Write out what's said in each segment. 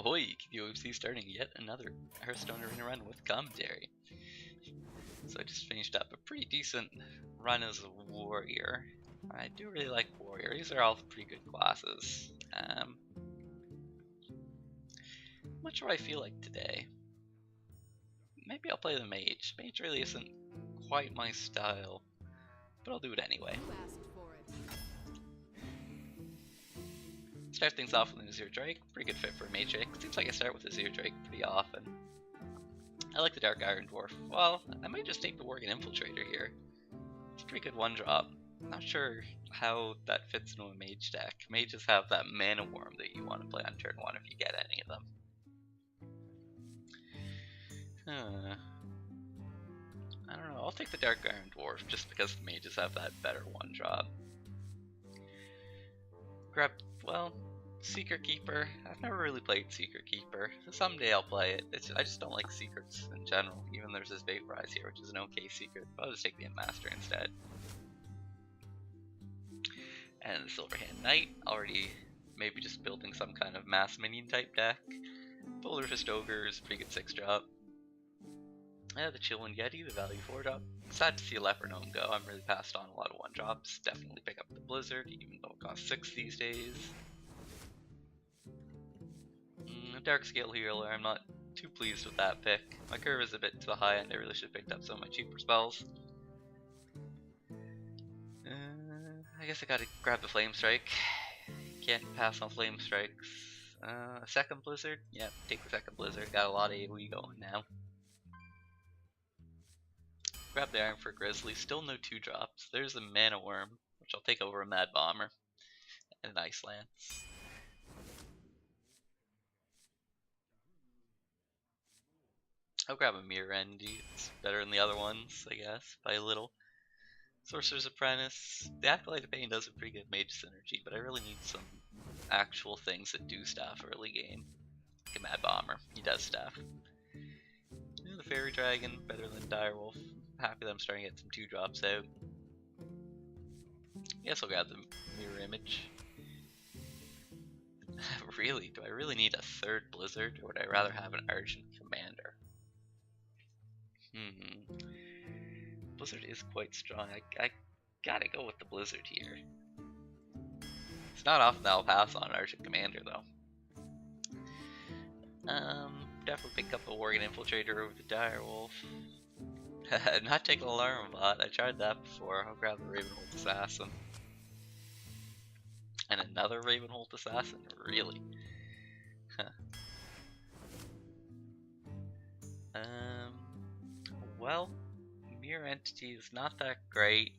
Ahoy, UFC starting yet another Hearthstone Arena run with commentary. So I just finished up a pretty decent run as a warrior. I do really like warrior. These are all pretty good classes. I'm not sure what I feel like today. Maybe I'll play the mage. Mage really isn't quite my style, but I'll do it anyway. Start things off with an Azure Drake. Pretty good fit for a mage deck. Seems like I start with Azure Drake pretty often. I like the Dark Iron Dwarf. Well, I might just take the Worgen Infiltrator here. It's a pretty good one drop. Not sure how that fits into a mage deck. Mages have that mana worm that you want to play on turn 1 if you get any of them. I don't know, I'll take the Dark Iron Dwarf just because the mages have that better one drop. Grab, well, Secret Keeper. I've never really played Secret Keeper. Someday I'll play it. I just don't like secrets in general. Even there's this Vaporize here, which is an okay secret. But I'll just take the Master instead. And the Silverhand Knight. Already maybe just building some kind of mass minion type deck. Polar Fist Ogre is a pretty good 6-drop. The Chillin' Yeti, the value 4-drop. Sad to see a Leper Gnome go. I'm really passed on a lot of 1-drops. Definitely pick up the Blizzard, even though it costs 6 these days. Dark Scale Healer, I'm not too pleased with that pick. My curve is a bit to the high end. I really should have picked up some of my cheaper spells. I guess I gotta grab the Flame Strike. Can't pass on Flame Strikes. A second Blizzard? Yeah, take the second Blizzard. Got a lot of AoE going now. Grab the Iron for Grizzly. Still no 2-drops. There's a Mana Worm, which I'll take over a Mad Bomber. And an Ice Lance. I'll grab a Mirror Endy. It's better than the other ones, I guess, by a little. Sorcerer's Apprentice. The Acolyte of Pain does a pretty good mage synergy, but I really need some actual things that do stuff early game. Like a Mad Bomber. He does stuff. The Fairy Dragon, better than Direwolf. Happy that I'm starting to get some 2-drops out. I guess I'll grab the Mirror Image. Really? Do I really need a 3rd Blizzard, or would I rather have an Argent Commander? Blizzard is quite strong. I gotta go with the Blizzard here. It's not often that I'll pass on an Argent Commander, though. Definitely pick up a Worgen Infiltrator over the Direwolf. Not taking Alarm Bot. I tried that before. I'll grab the Ravenhold Assassin. And another Ravenhold Assassin? Really? Well, Mirror Entity is not that great.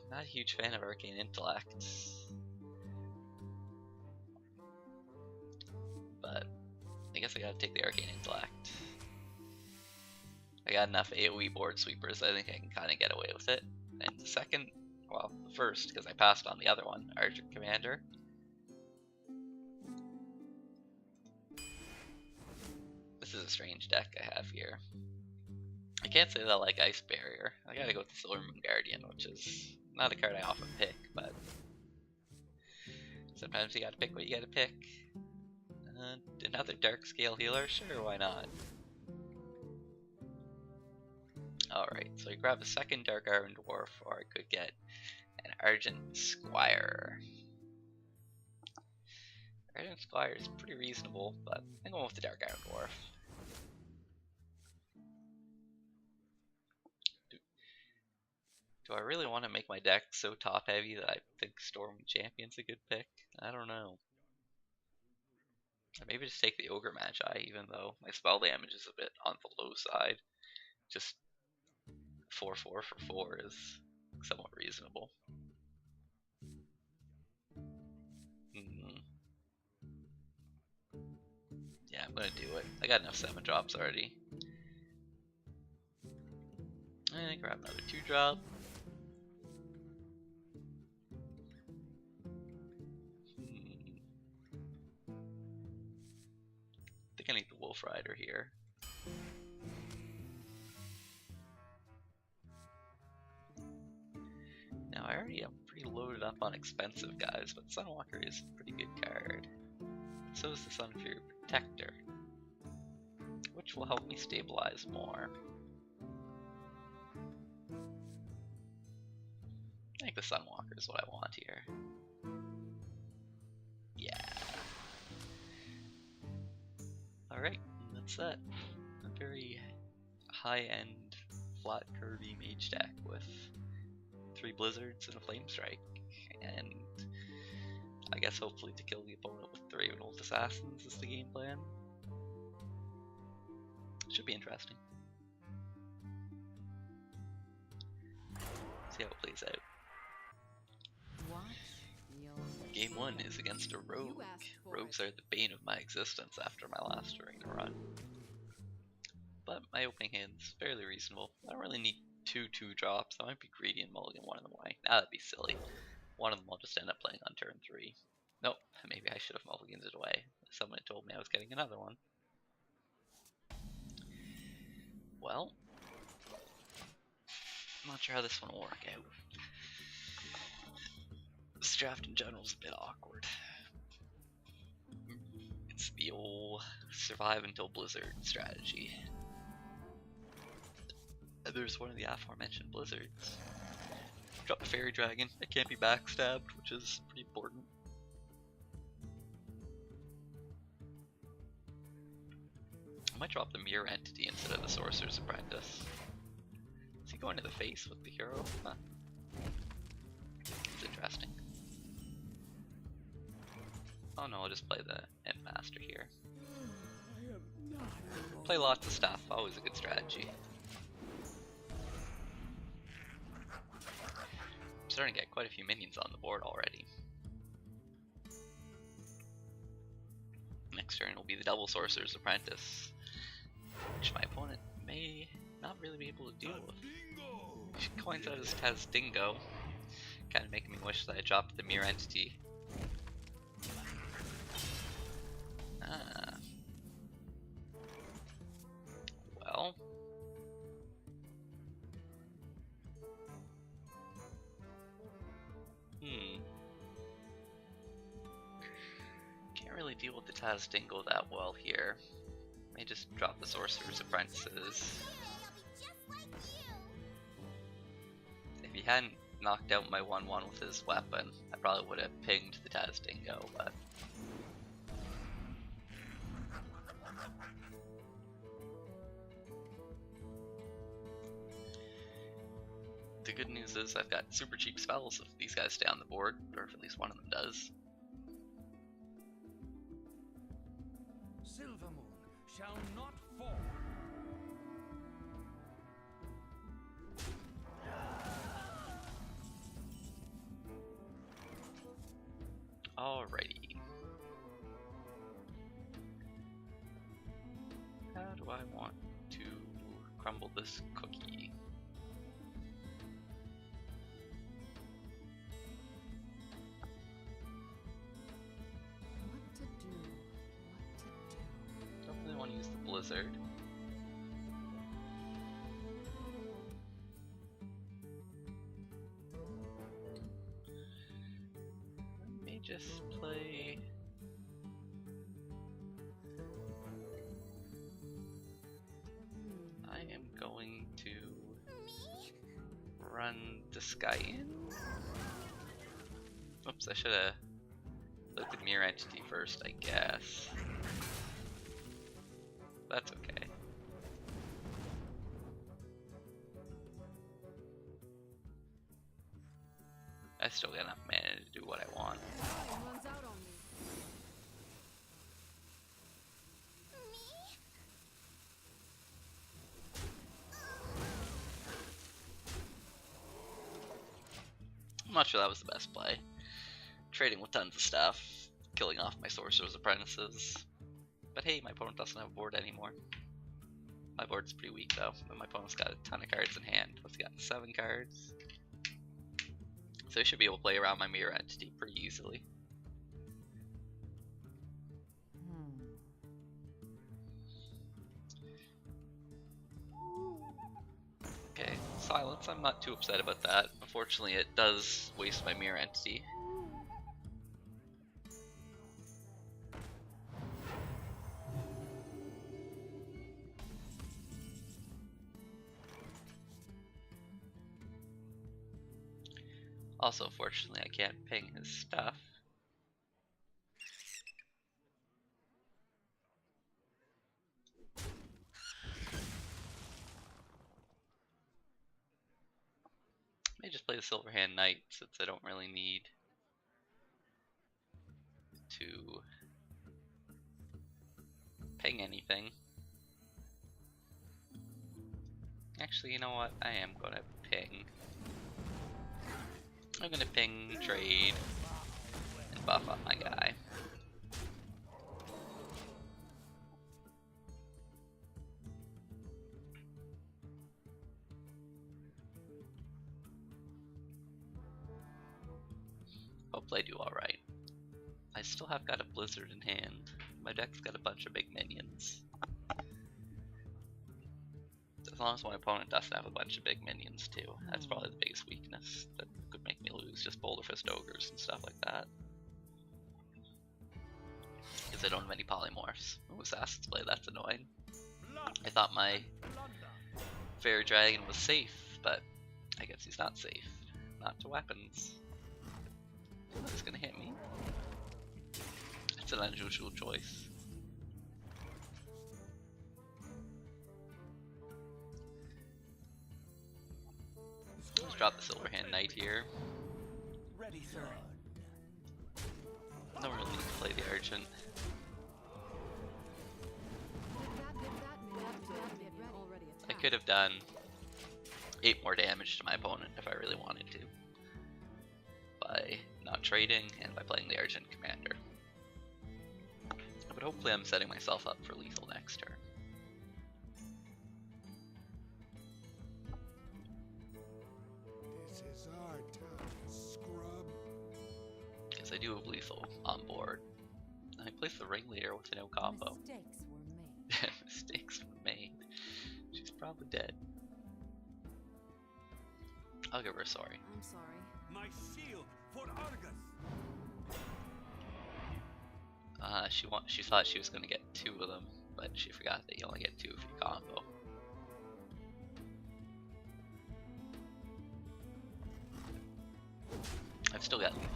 Not a huge fan of Arcane Intellect. But I guess I gotta take the Arcane Intellect. I got enough AoE board sweepers, I think I can kinda get away with it. And the second, well, the first, because I passed on the other one, Argent Commander. This is a strange deck I have here. I can't say that I like Ice Barrier. I gotta go with the Silver Moon Guardian, which is not a card I often pick, but sometimes you gotta pick what you gotta pick. Another Dark Scale Healer? Sure, why not? Alright, so I grab a second Dark Iron Dwarf, or I could get an Argent Squire. Argent Squire is pretty reasonable, but I'm going with the Dark Iron Dwarf. Do I really want to make my deck so top heavy that I think Storm Champion's a good pick? I don't know. Or maybe just take the Ogre Magi, even though my spell damage is a bit on the low side. Just 4/4 for 4 is somewhat reasonable. Yeah, I'm gonna do it. I got enough 7-drops already. And grab another 2-drop. I think I need the Wolf Rider here. Now I already am pretty loaded up on expensive guys, but Sunwalker is a pretty good card. so is the Sunfury Protector, which will help me stabilize more. I think the Sunwalker is what I want here. Yeah. Alright, that's that. A very high-end, flat curvy mage deck with 3 Blizzards and a Flame Strike. And I guess hopefully to kill the opponent with 3 Ravenhold Assassins is the game plan. Should be interesting. See how it plays out. Game 1 is against a rogue. Rogues are the bane of my existence after my last arena run. But my opening hand's fairly reasonable. I don't really need 2 2-drops. I might be greedy and mulligan one of them away. Nah, that'd be silly. One of them I'll just end up playing on turn 3. Nope, maybe I should have mulliganed it away. Someone had told me I was getting another one. Well, I'm not sure how this one will work out. This draft in general is a bit awkward. It's the old survive until Blizzard strategy. There's one of the aforementioned Blizzards. Drop the Fairy Dragon, it can't be backstabbed, which is pretty important. I might drop the Mirror Entity instead of the Sorcerer's Apprentice. Is he going to the face with the hero? Huh. It's interesting. Oh no, I'll just play the End Master here. Play lots of stuff, always a good strategy. I'm starting to get quite a few minions on the board already. Next turn will be the Double Sorcerer's Apprentice, which my opponent may not really be able to deal with. She coins out his Taz Dingo, kind of making me wish that I dropped the Mirror Entity. Well. Can't really deal with the Taz Dingo that well here. May just drop the Sorcerer's Apprentices. If he hadn't knocked out my 1/1 with his weapon, I probably would have pinged the Taz Dingo, but the good news is I've got super cheap spells if these guys stay on the board, or if at least one of them does. Silver Moon shall not fall. Alrighty. How do I want to crumble this cookie? Don't really want to use the Blizzard. I may just play. I am going to run this guy in. Oops, I should have looked at Mirror Entity first, I guess. That's okay. I still got enough mana to do what I want. I'm not sure that was the best play. Trading with tons of stuff, killing off my Sorcerer's Apprentices. But hey, my opponent doesn't have a board anymore. My board's pretty weak though, but my opponent's got a ton of cards in hand. What's he got? 7 cards. So he should be able to play around my Mirror Entity pretty easily. Okay, Silence. I'm not too upset about that. Unfortunately, it does waste my Mirror Entity. Also, fortunately, I can't ping his stuff. May just play the Silverhand Knight since I don't really need to ping anything. Actually, you know what? I am gonna ping. I'm gonna ping, trade, and buff up my guy. Hopefully I do alright. I still have got a Blizzard in hand. My deck's got a bunch of big minions. As long as my opponent doesn't have a bunch of big minions too. That's probably the biggest weakness that could make me lose, just Boulder Fist Ogres and stuff like that. Because I don't have any polymorphs. Ooh, Assassin's Blade, that's annoying. I thought my Fairy Dragon was safe, but I guess he's not safe. Not to weapons. He's gonna hit me. It's an unusual choice. Let's drop the Silverhand Knight here. Ready, sir. No real need to play the Urgent. I could have done 8 more damage to my opponent if I really wanted to. By not trading and by playing the Urgent Commander. But hopefully I'm setting myself up for lethal next turn. This is our time, scrub. Because I do have lethal on board. I placed the Ringleader with a no combo. Mistakes were made. Mistakes were made. She's probably dead. I'll give her a sorry. I'm sorry. My shield for Argus. She thought she was gonna get 2 of them, but she forgot that you only get 2 if you combo. I've still got lethal.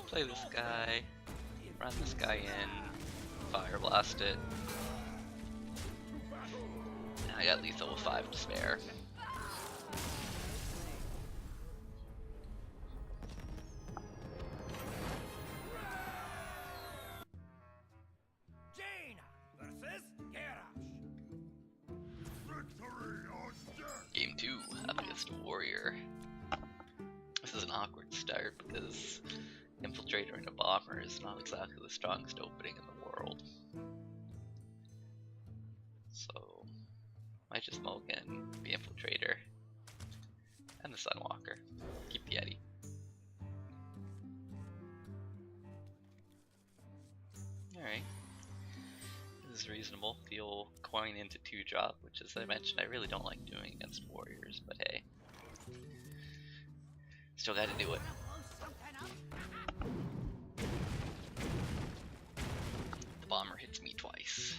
Play this guy, run this guy in, fire blast it. And I got lethal with 5 to spare. Jaina versus Garrosh. Victory or death! Game 2, up against a warrior. This is an awkward start because Infiltrator and a Bomber is not exactly the strongest opening in the world. So, might just mulligan the Infiltrator and the Sunwalker. Keep the Yeti. Alright. This is reasonable. The old coin into 2-drop, which as I mentioned I really don't like doing against warriors, but hey. Still gotta do it. The Bomber hits me twice.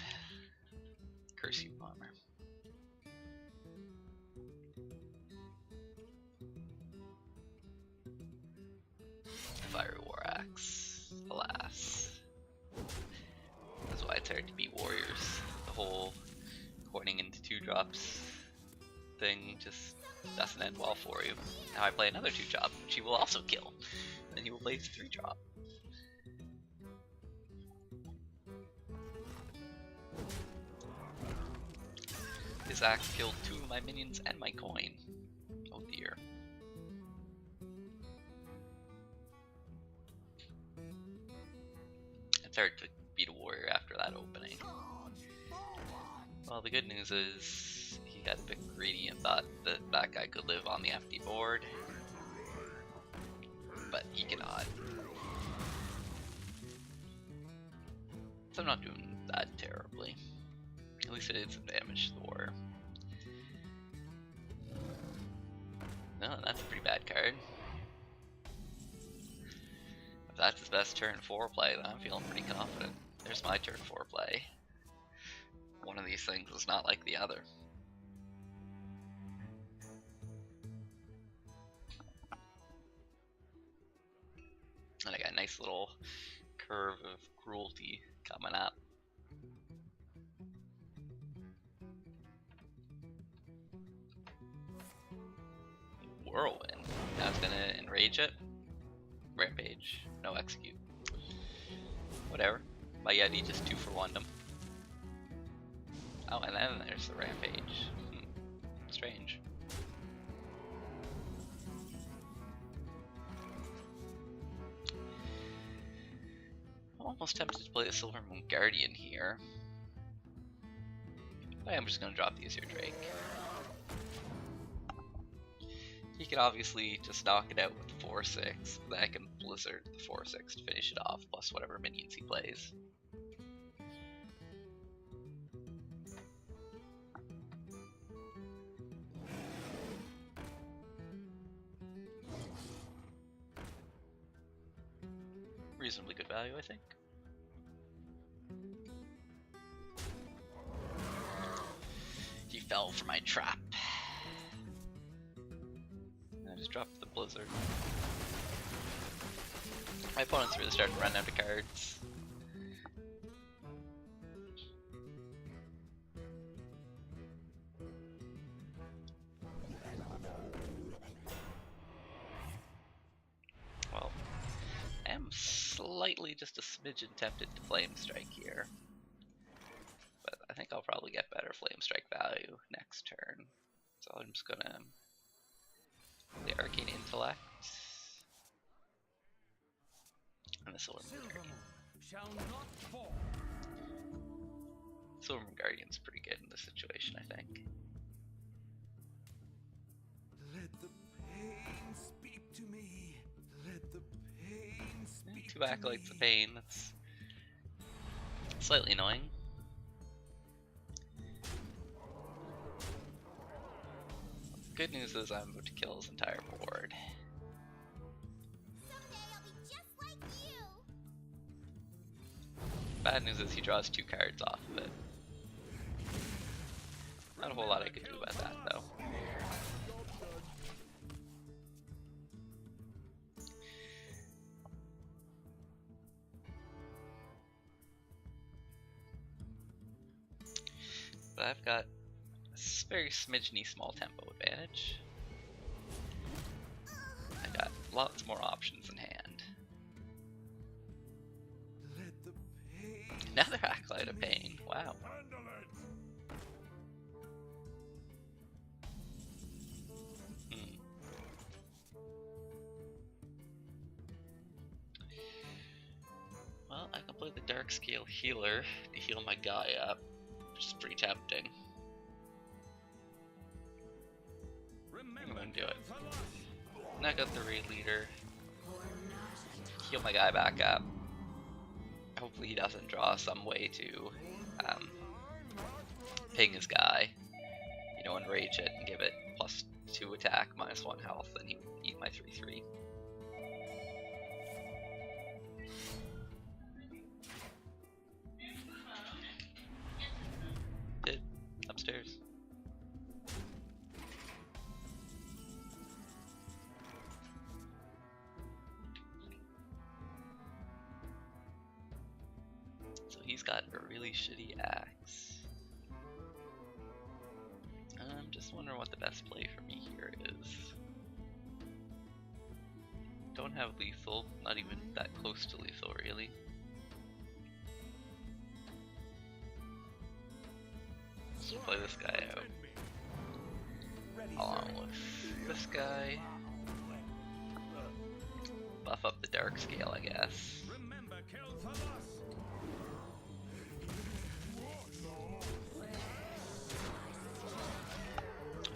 Curse you, Bomber. Fiery War Axe. Alas. That's why it's hard to beat warriors. The whole coining into 2-drops thing just doesn't end well for you. Now I play another 2-drop, which he will also kill. Then he will play his 3-drop. His axe killed 2 of my minions and my coin. Oh dear. It's hard to beat a warrior after that opening. Well, the good news is he got a bit greedy and thought that that guy could live on the FD board. But he cannot. So I'm not doing that terribly. At least I did some damage to the warrior. No, that's a pretty bad card. If that's his best turn 4 play, then I'm feeling pretty confident. There's my turn 4 play. One of these things is not like the other. nice little curve of cruelty coming up. Whirlwind. Now it's gonna enrage it. Rampage. No execute. Whatever. My Yeti just 2-for-1'd him. Oh, and then there's the Rampage. Strange. I'm almost tempted to play the Silver Moon Guardian here. But I'm just gonna drop the Azure Drake. He can obviously just knock it out with the 4-6, but then I can Blizzard the 4-6 to finish it off, plus whatever minions he plays. Reasonably good value, I think. He fell for my trap. I just dropped the Blizzard. My opponent's really starting to run out of cards. Well, I am slightly just a smidgen tempted to Flame Strike here. But I think I'll probably get better Flame Strike value next turn. So I'm just gonna the Arcane Intellect and the Silver Moon Guardian. Shall not fall. Silver Moon Guardian's pretty good in this situation, I think. Let the pain speak to me. Let the pain speak Two to Acolytes me. of Pain, that's slightly annoying. Good news is I'm about to kill his entire board. Someday I'll be just like you. Bad news is he draws 2 cards off of it. Not a whole lot I could do about that though. But I've got a very smidgeny small tempo advantage. I got lots more options in hand. Let the pain Another Acolyte of Pain, wow. Handle it! Well, I can play the Dark Scale Healer to heal my guy up, which is pretty tempting. I'm gonna do it. Knock out the raid leader, heal my guy back up. Hopefully he doesn't draw some way to ping his guy, you know, enrage it and give it +2 attack, -1 health, and he would eat my 3/3. Did upstairs. So he's got a really shitty axe. I'm just wondering what the best play for me here is. Don't have lethal, not even that close to lethal really. Let's play this guy out ready, along with this guy. Buff up the dark scale, I guess. Remember, kill Thalas.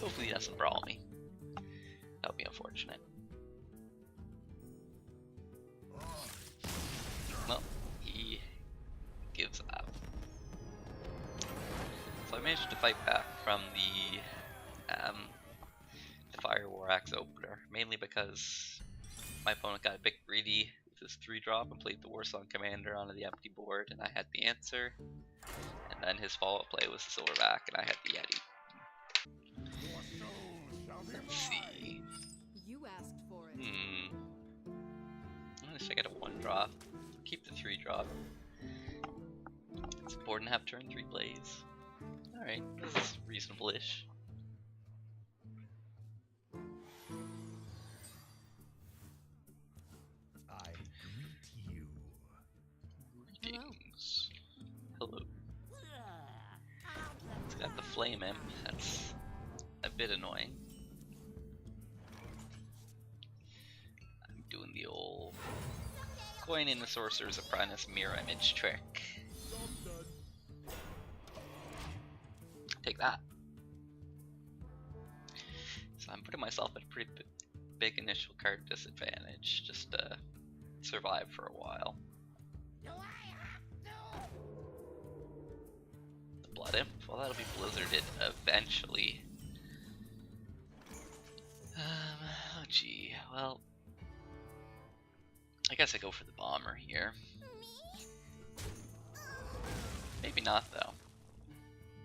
Hopefully he doesn't brawl me. That would be unfortunate. Well, he gives up. So I managed to fight back from the Fire War Axe opener, mainly because my opponent got a bit greedy with his 3-drop and played the Warsong Commander onto the empty board, and I had the answer. And then his follow-up play was the Silverback, and I had the Yeti. Let's see. You asked for it. At least I get a 1-drop. drop. Keep the 3 drop. It's important to have turn 3 plays. Alright, this is reasonable-ish. I greet you. Greetings. Hello. It's got the flame imp. That's a bit annoying. I'm doing the old coin in the Sorcerer's Apprentice mirror image trick. Take that. So I'm putting myself at a pretty big initial card disadvantage just to survive for a while. The Blood Imp, well, that'll be blizzarded eventually. Oh gee, well, I guess I go for the bomber here. Maybe not though.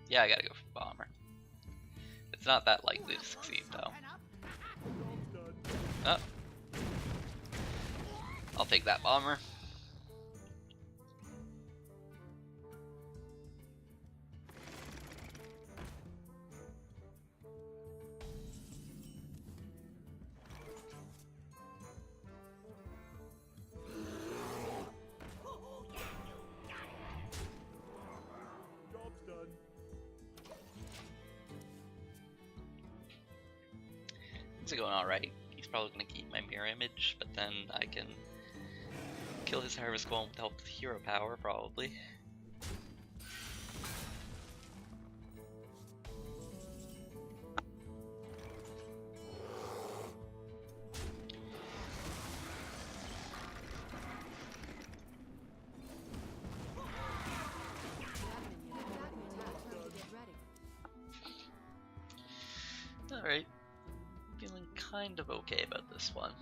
Yeah, I gotta go for the bomber. It's not that likely to succeed though. Oh. I'll take that bomber. Things are going alright. He's probably going to keep my mirror image, but then I can kill his Harvest Golem with help with hero power, probably. Alright. Feeling kind of okay about this one.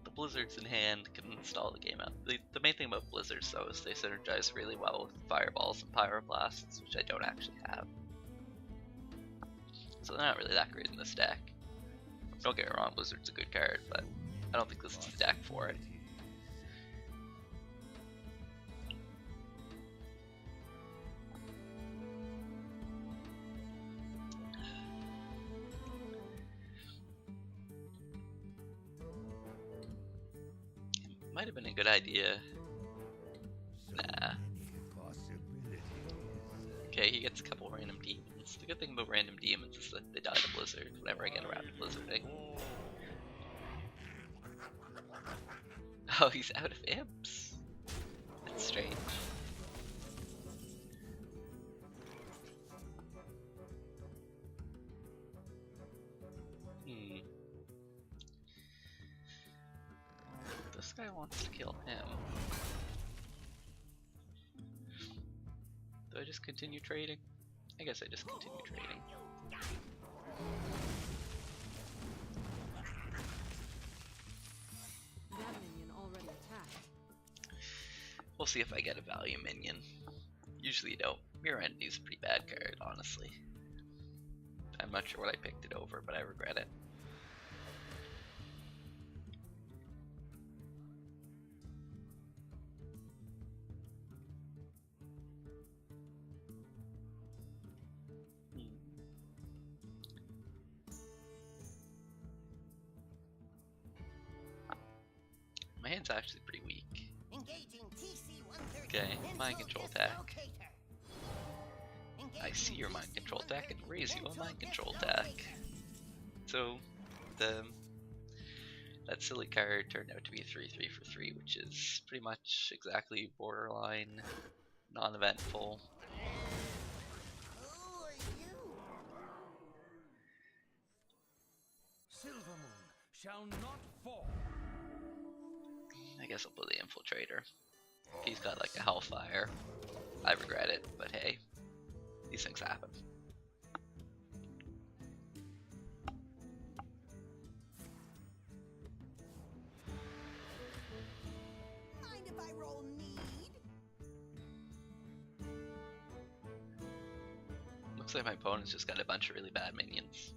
The blizzards in hand can stall the game out. The main thing about blizzards though is they synergize really well with fireballs and pyroblasts, which I don't actually have. So they're not really that great in this deck. Don't get me wrong, blizzard's a good card, but I don't think this is the deck for it. Might have been a good idea. Nah. Okay, he gets a couple random demons. The good thing about random demons is that they die to blizzard whenever I get around to blizzarding. Oh, he's out of imps. That's strange. This guy wants to kill him. Do I just continue trading? I guess I just continue trading. That minion already attacked. We'll see if I get a value minion. Usually you don't. Mirror Entity's a pretty bad card, honestly. I'm not sure what I picked it over, but I regret it. My hand's actually pretty weak. Okay, mind control attack. I see your mind control attack and raise you a mind control attack. So, that silly card turned out to be a 3/3 for 3, which is pretty much exactly borderline, non-eventful. Who are you? Silver moon shall not fall. I guess I'll play the Infiltrator. He's got like a Hellfire. I regret it, but hey, these things happen. Mind if I roll need? Looks like my opponent's just got a bunch of really bad minions.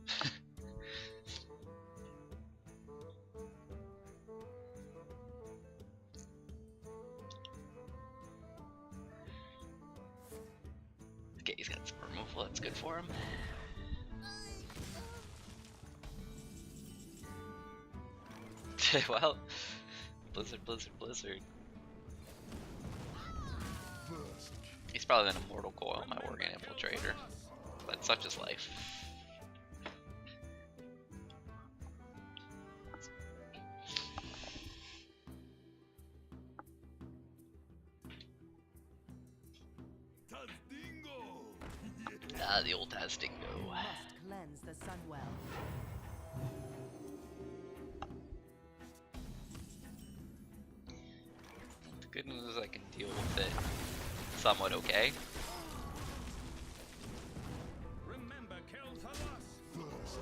He's got some removal, that's good for him. Well, Blizzard. He's probably an Immortal Coil, my Worgen Infiltrator, but such is life. Ah, the old Tastingo. Must cleanse the Sunwell. The good news is I can deal with it somewhat okay. Remember, Kel'Thuzos.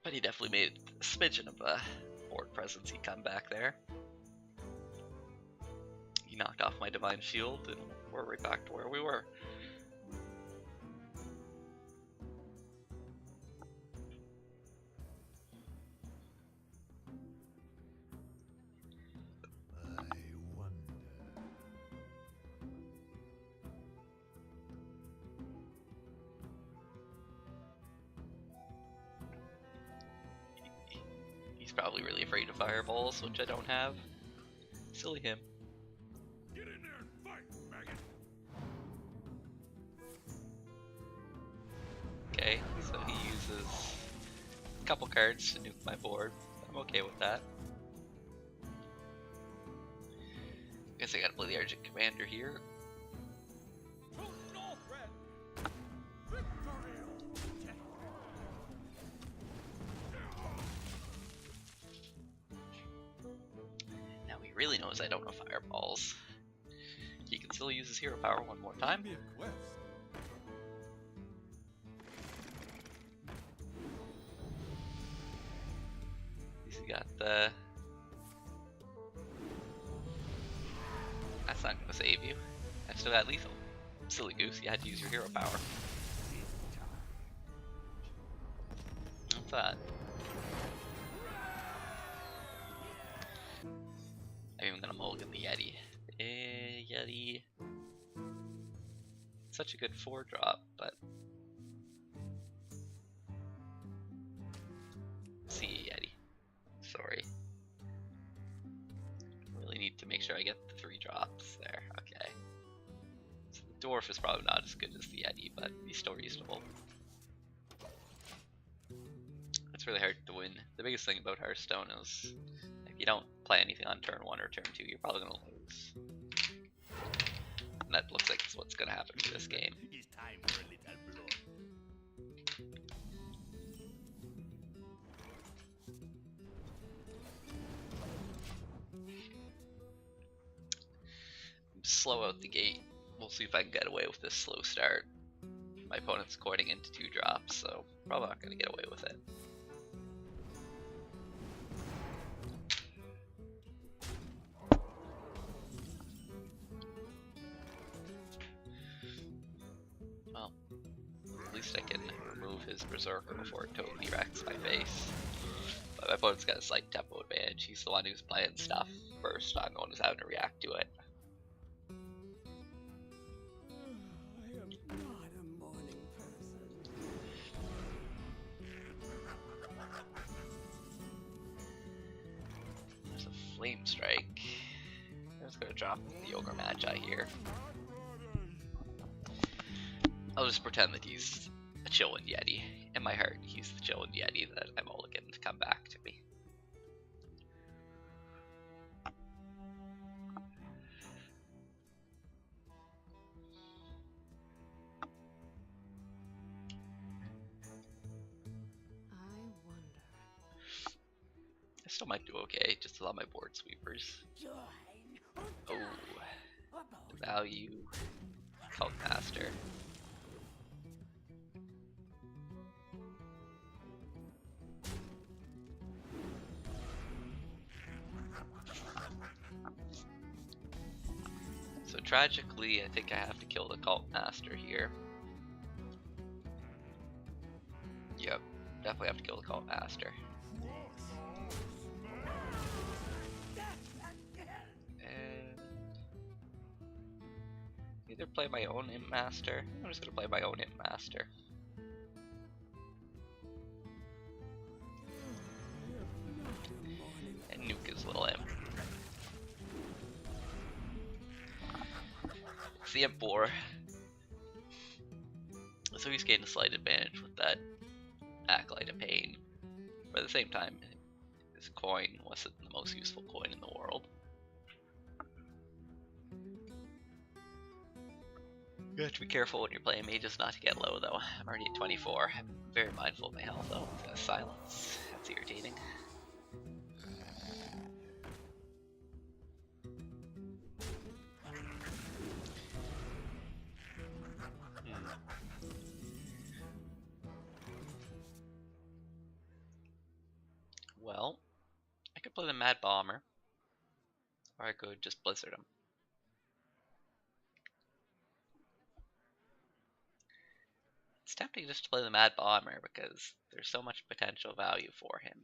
But he definitely made a smidgen of a board presence. He come back there. He knocked off my Divine Shield, and we're right back to where we were. I wonder. He's probably really afraid of fireballs, which I don't have. Silly him. Get in there and fight, maggot. Okay, so he uses a couple cards to nuke my board. I'm okay with that. Guess I gotta play the Argent Commander here. Now he really knows I don't know fireballs. He can still use his hero power one more time. Be a quest. He's got the... That's not gonna save you. I still got lethal. Silly goose, you had to use your hero power. What's that? I'm even gonna mulligan the Yeti. Yeti. Such a good 4-drop, but... See Yeti. Sorry. Really need to make sure I get the 3 drops there. Okay. So the Dwarf is probably not as good as the Yeti, but he's still reasonable. It's really hard to win. The biggest thing about Hearthstone is if you don't play anything on turn 1 or turn 2, you're probably going to lose. And that looks like it's what's going to happen in this game. It's time for a little blood. Slow out the gate. We'll see if I can get away with this slow start. My opponent's coining into 2 drops, so probably not going to get away with it. Well, at least I can remove his Berserker before it totally wrecks my face. But my opponent's got a slight tempo advantage. He's the one who's playing stuff first. I'm the one who's having to react to it. I am not a morning person. There's a Flame Strike. I'm just gonna drop the Ogre Magi here. I'll just pretend that he's a chillin' Yeti. In my heart, he's the chillin' Yeti that I'm all looking to come back to me. I wonder. I still might do okay, just allow my board sweepers. Oh, value, Cult Master. So tragically, I think I have to kill the Cult Master here. Yep, definitely have to kill the Cult Master. And Either play my own Imp Master. I'm just gonna play my own Imp Master. And nuke his little imp. It's the Imp War. So he's gained a slight advantage with that Acolyte of Pain. But at the same time, his coin wasn't the most useful coin in the world. You have to be careful when you're playing mages not to get low though. I'm already at 24. I'm very mindful of my health though. Silence. That's irritating. Well, I could play the Mad Bomber, or I could just Blizzard him. It's tempting just to play the Mad Bomber because there's so much potential value for him.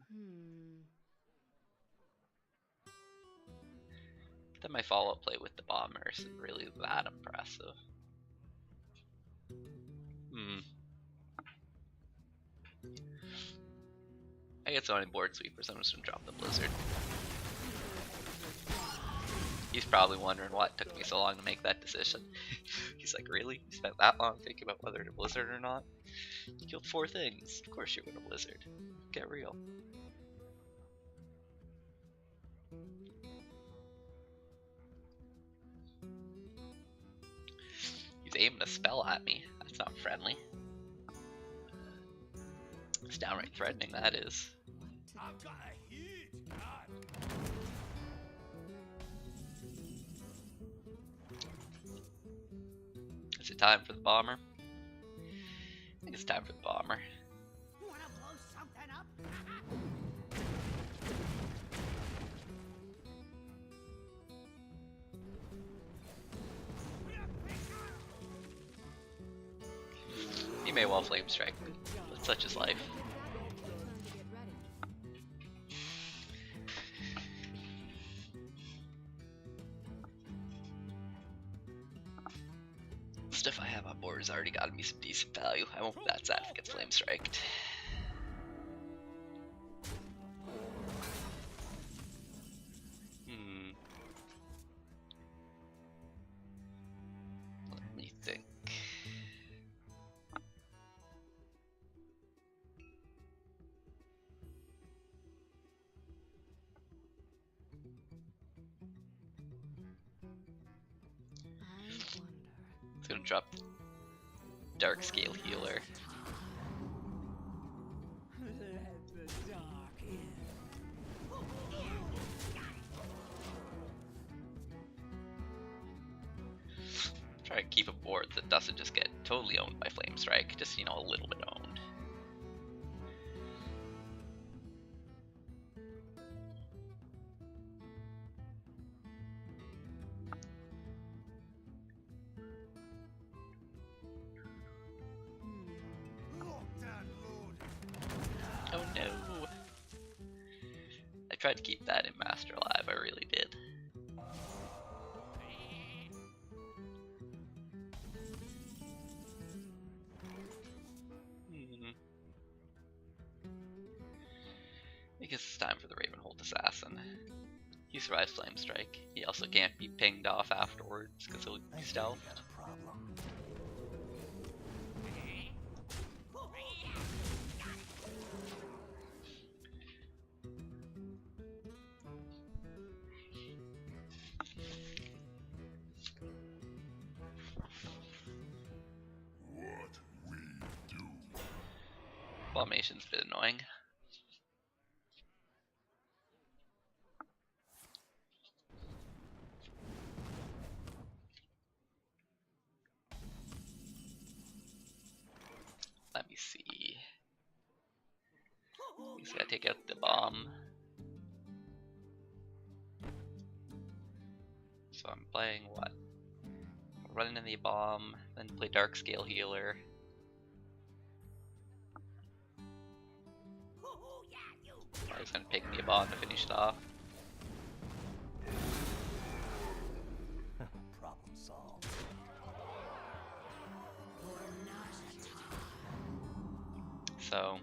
But then my follow-up play with the Bomber isn't really that impressive. I get so many board sweepers, I'm just gonna drop the Blizzard. He's probably wondering why it took me so long to make that decision. He's like, really? You spent that long thinking about whether to Blizzard or not? You killed 4 things. Of course you're gonna Blizzard. Get real. He's aiming a spell at me. That's not friendly. It's downright threatening, that is. I've got a huge card. Is it time for the Bomber? I think it's time for the Bomber. Wanna blow something up? He may well Flame Strike me, but such is life. Stuff I have on board has already gotten me some decent value. I won't be that sad if it gets Flame Striked. Let me think. It's gonna drop Dark Scale Healer. Try to keep a board that doesn't just get totally owned by Flame Strike, just, you know, a little bit owned. Oh no! I tried to keep that in Master alive, I really did. I guess it's time for the Ravenhold Assassin. He survives Flame Strike. He also can't be pinged off afterwards because he'll be stealthed. Abomination's a bit annoying. Let me see. He's gotta take out the bomb. So I'm playing what? Running in the bomb, then play Dark Scale Healer. I was gonna pick me a bomb to finish it off. Problem solved. So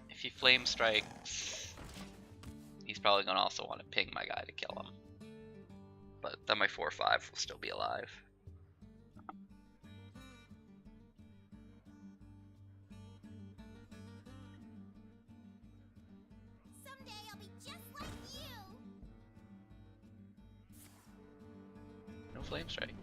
if he flame strikes, he's probably gonna also want to ping my guy to kill him. But then my 4/5 will still be alive. Someday I'll be just like you. No flame strike.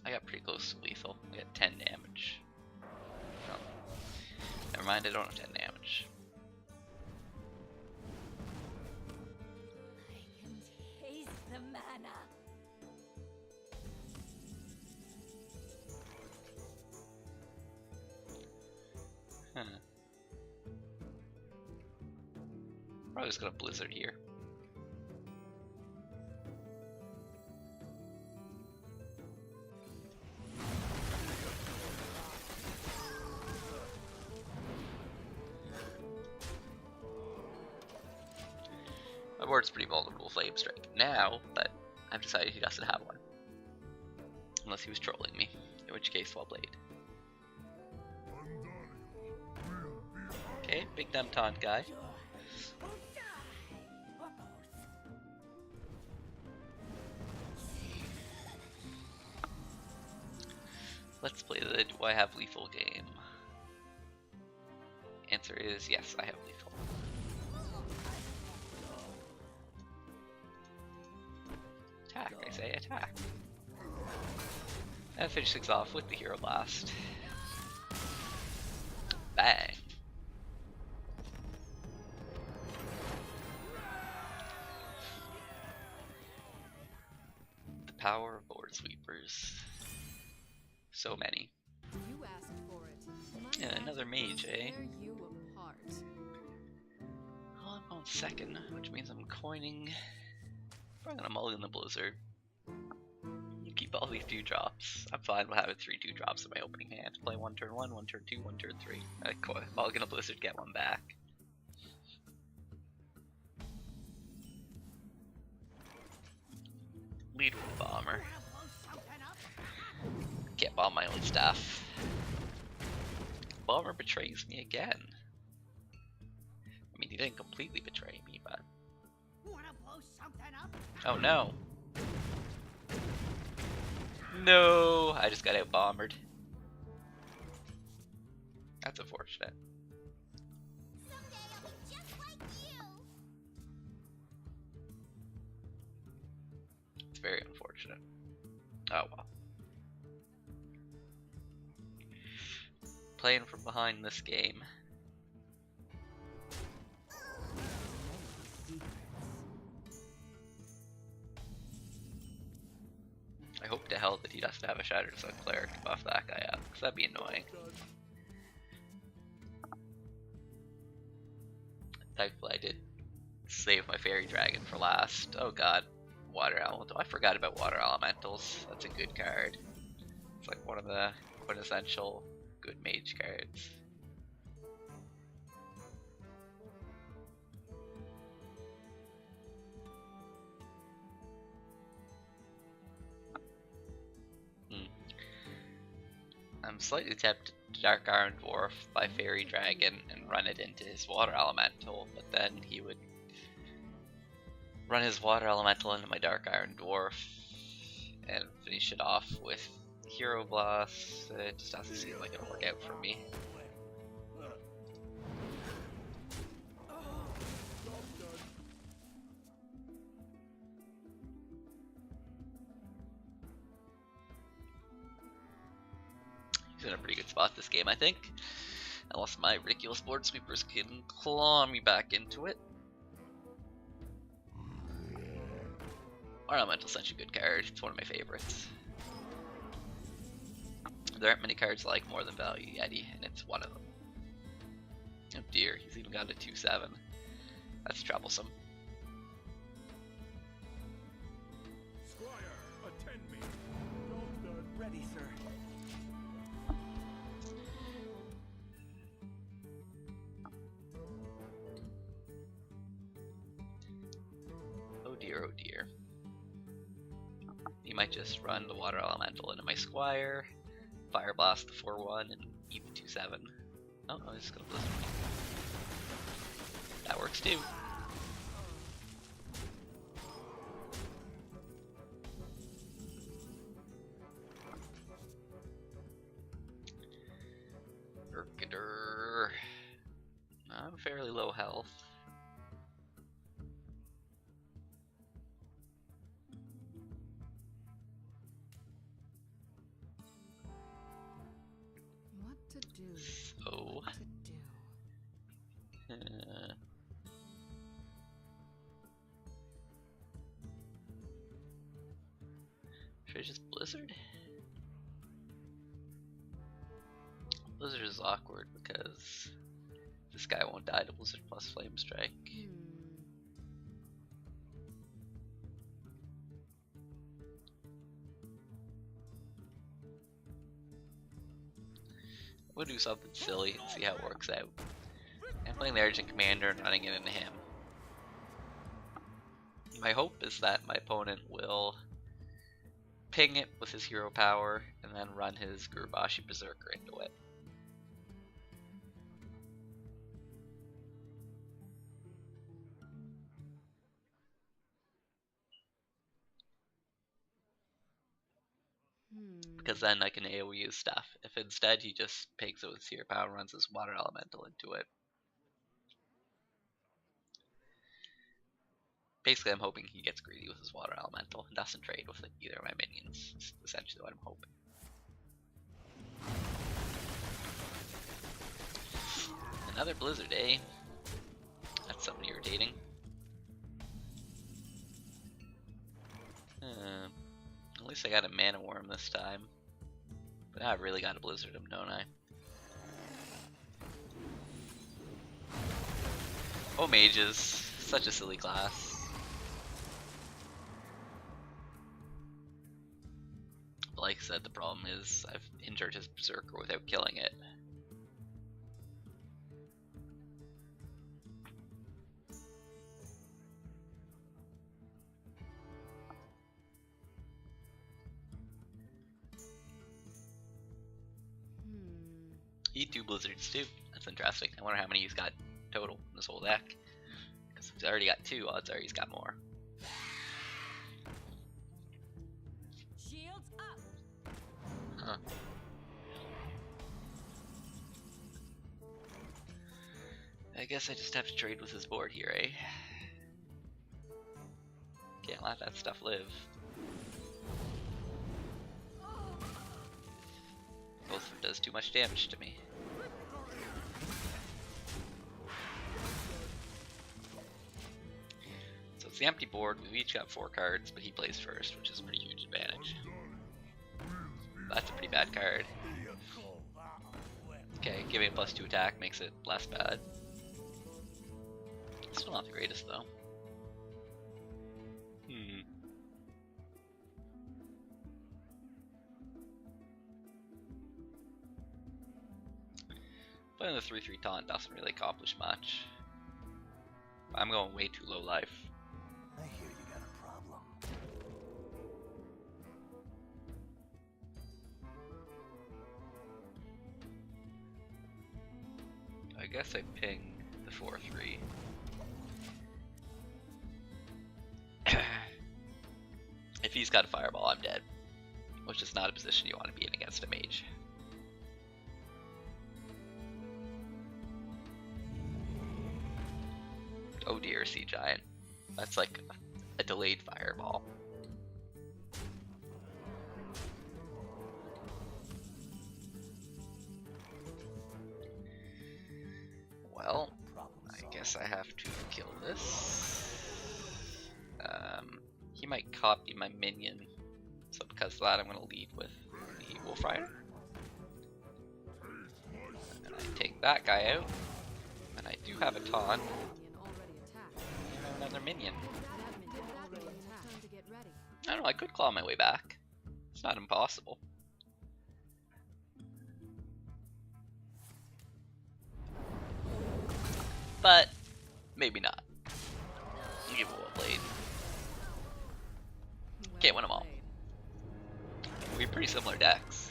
I got pretty close to lethal. I got 10 damage. No. Never mind, I don't have 10 damage. I can taste the mana. Huh. Probably just gonna blizzard here. My board's pretty vulnerable to Flame Strike now, but I've decided he doesn't have one. Unless he was trolling me, in which case, well played. Okay, big dumb taunt guy. Let's play the do I have lethal game. Answer is yes, I have lethal. Attack, I say attack. And finish things off with the Hero Blast. Bang. The power of board sweepers. So many. You asked for it. My Yeah, another mage, eh? tear you apart. Well, I'm on second, which means I'm coining. Probably gonna mulligan the blizzard. You keep all these 2-drops. I'm fine with having 3 2-drops in my opening hand. Play 1 turn 1, 1 turn 2, 1 turn 3. Mulligan a blizzard, get one back. Lead with the bomber. Can't bomb my own stuff. Bomber betrays me again. I mean, he didn't completely betray me, but... Wanna blow something up? Oh no. No! I just got out-bombered. That's unfortunate. Someday I'll be just like you. It's very unfortunate. Oh well. Playing from behind this game. I hope to hell that he doesn't have a Shattered Sun Cleric to buff that guy up, because that'd be annoying. Thankfully I did save my Fairy Dragon for last. Oh god, Water Elemental. I forgot about Water Elementals. That's a good card. It's like one of the quintessential good mage cards. I'm slightly tempted to Dark Iron Dwarf by Fairy Dragon and run it into his Water Elemental, but then he would run his Water Elemental into my Dark Iron Dwarf and finish it off with Hero Blast. It just doesn't seem like it'll work out for me. He's in a pretty good spot this game, I think. Unless my ridiculous board sweepers can claw me back into it. Ornamental's such a good card. It's one of my favorites. There aren't many cards like More Than Value Yeti, and it's one of them. Oh dear, he's even got a 2/7. That's troublesome. Squire, attend me. Job done. Ready, sir. Oh dear, oh dear. He might might just run the Water Elemental into my Squire, Fire Blast the 4-1, and eat the 2-7. Oh, I'm just gonna Blizzard. That works too. Urkader. I'm fairly low health. What to do? So, What to do? should I just Blizzard? Blizzard is awkward because this guy won't die to Blizzard plus Flame Strike. We'll do something silly and see how it works out. I'm playing the Urgent Commander and running it into him. My hope is that my opponent will ping it with his hero power and then run his Gurubashi Berserker into it. Because then I can AoE his stuff. If instead he just pings it with his hero power and runs his Water Elemental into it. Basically, I'm hoping he gets greedy with his Water Elemental and doesn't trade with either of my minions. Is essentially what I'm hoping. Another Blizzard, eh? That's something irritating. At least I got a Mana Worm this time. But now I've really got to Blizzard him, don't I? Oh, Mages. Such a silly class. But like I said, the problem is I've injured his Berserker without killing it. Eat 2 Blizzards too. That's interesting. I wonder how many he's got total in this whole deck. Because he's already got 2, odds are he's got more. Shields up. Huh. I guess I just have to trade with his board here, eh? Can't let that stuff live. Both of them does too much damage to me. So it's the empty board. We've each got 4 cards, but he plays first, which is a pretty huge advantage. That's a pretty bad card. Okay, giving a +2 attack makes it less bad. Still not the greatest though. Playing the 3/3 taunt doesn't really accomplish much. I'm going way too low life. I hear you got a problem. I guess I ping the 4/3. If he's got a fireball, I'm dead. Which is not a position you want to be in against a mage. Oh dear, Sea Giant. That's like a delayed fireball. Well, I guess I have to kill this. He might copy my minion, so because of that I'm going to lead with the Wolf Rider. And I take that guy out, and I do have a taunt. I have another minion. I don't know, I could claw my way back. It's not impossible. But maybe not. You give it a blade. Can't win them all. pretty similar decks.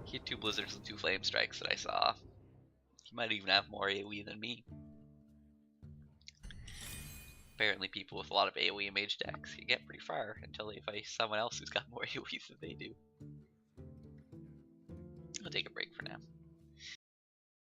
He had 2 Blizzards and 2 Flame Strikes that I saw. He might even have more AoE than me. Apparently people with a lot of AoE and Mage decks can get pretty far until they face someone else who's got more AoE than they do. I'll take a break for now.